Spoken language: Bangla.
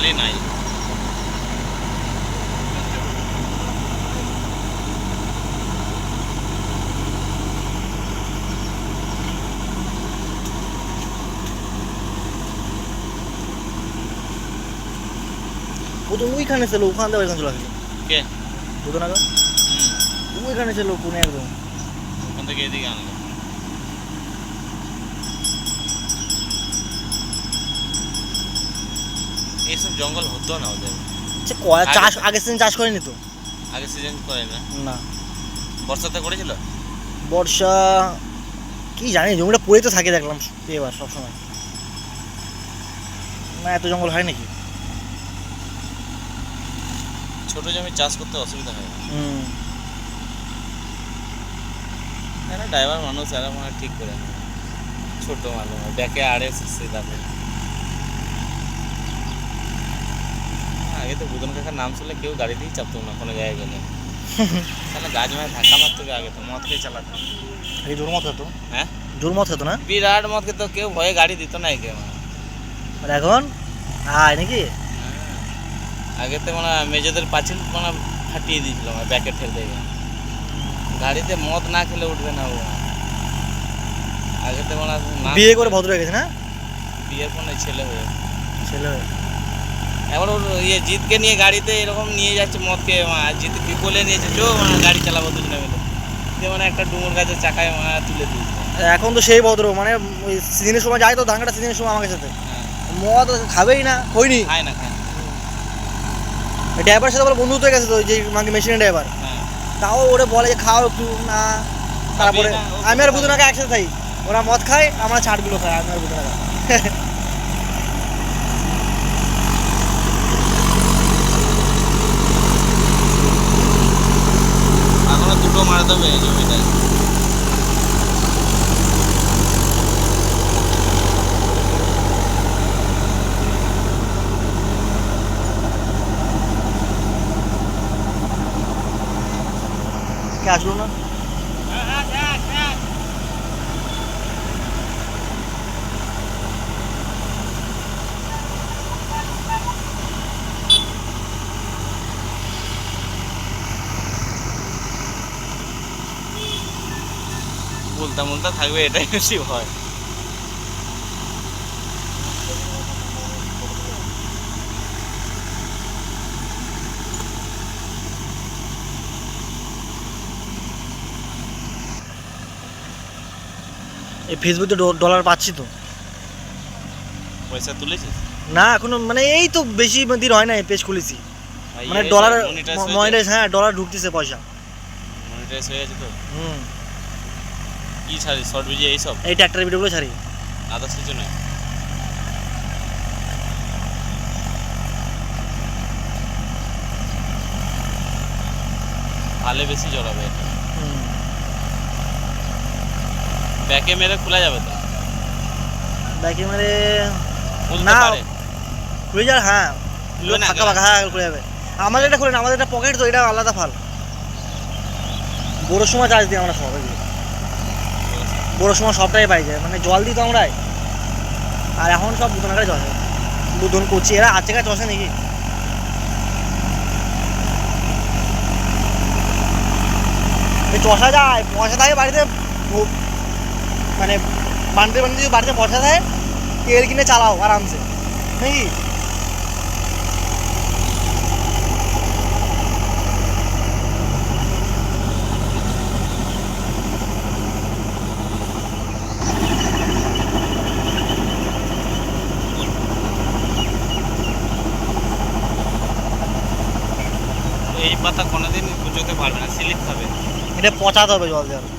জলই নাই। ও তো ওইখানে ছিল, ওখান থেকে ওইখানে চলে আসলো কে? দুটো নাগা ওইখানে ছিল কোনে একদম। ওখান থেকে এদিকে আনলো। এইসব জঙ্গল হতো না ওদের। চাষ আগের সিজন চাষ করেনি তো। আগে সিজন করে না। না বর্ষাতে করেছিল। বর্ষা কি জানি, জমিটা পড়েই তো থাকে দেখলাম এবার সবসময়। না এত জঙ্গল হয় নাকি? ছোট জমি চাষ করতে অসুবিধা হয় না। এরা ড্রাইভার মানুষ, এরা মনে হয় ঠিক করে না। ছোট মানুষ ব্যাকে আড়ে সে তাদের। আগে তো বুধন কাকার নাম শুনলে কেউ গাড়িতেই চাপতো না কোনো জায়গায় গেলে। তাহলে গাছ মাঝে ধাক্কা মারতে হবে, আগে তো মদ খেয়ে চালাতাম। এই জোর মত হতো। হ্যাঁ জোর মত হতো না, বিরাট মদ খেতো, কেউ ভয়ে গাড়ি দিত না একে। আর এখন আয় নাকি? আগে তো মানে মেজেদের পাঁচিল মানে ফাটিয়ে দিয়েছিল, ব্যাকে ঠেল দেবে। গাড়িতে মদ না খেলে উঠবে না ও। আগে তো মানে বিয়ে করে ভদ্র হয়ে গেছে না? বিয়ের পর ছেলে হয়ে ছেলে হয়ে এবার ওর ইয়ে জিতকে নিয়ে গাড়িতে এরকম নিয়ে যাচ্ছে মদকে। জিতকে বলে নিয়েছে চো গাড়ি চালাবো দুজনে মিলে, দিয়ে মানে একটা ডুমুর গাছের চাকায় তুলে দিয়েছে। এখন তো সেই ভদ্র, মানে ওই সিজনের সময় যায় তো, ধাঙ্গাটা সিজনের সময় আমাকে সাথে মদ খাবেই না, হয়নি খায় না খায় না। ড্রাইভারের সাথে বলে বন্ধুত্ব হয়ে গেছে তো, যে আমাকে মেশিনের ড্রাইভার, তাও ওরা বলে যে খাও একটু না। তারপরে আমি আর বুধনাকে একসাথে খাই, ওরা মদ খায় আমরা ছাড়গুলো খাই, আমি আর বুধনাকা। এখনো দুটো মারাতে হবে এই জমিটায়। কে আসলো না? উল্টা মুল্টা থাকবে, এটাই বেশি ভয়। এই ফেসবুকে ডলার পাচ্ছি তো। পয়সা তুলেছিস? না এখনো, মানে এই তো বেশি দিন হয় না পেজ খুলেছি, মানে ইয়ে ডলার মনিটাইজ মনিটাইজ, হ্যাঁ ডলার ঢুকতেছে পয়সা। মনিটাইজ হয়ে গেছে তো। কি ছাড়ি শর্ট ভিডিও এইসব? এই ট্র্যাক্টরের ভিডিওগুলো ছাড়ি। আদার্স কিছু নয়। ভালে বেশি জড়াবে এটা। ব্যাকে মেরে খোলা যাবে তো? ব্যাকে মেরে খুলতে না পারে। খুলে যাবে, হ্যাঁ খুলবে না ফাঁকা ফাঁকা, হ্যাঁ খুলে যাবে। আমাদের এটা খুলে না, আমাদের এটা পকেট তো, এটা আলাদা ফাল। বড়োর সময় চার্জ দিই আমরা সব, বড়োর সময় সবটাই পাই যায়, মানে জল দিই তো আমরাই। আর এখন সব বুধনাকারে চষে, বুধন করছি, এরা আছে কাছে চষে নাকি? চষা যায়, পয়সা থাকে বাড়িতে, মানে বানতে বানতে যদি বাড়িতে পয়সা থাকে তেল কিনে চালাও আরামসে নাকি? এই পাতা কোনোদিন কুচোতে পারবে না, স্লিপ খাবে। এটা পচাতে হবে জল দিয়ে।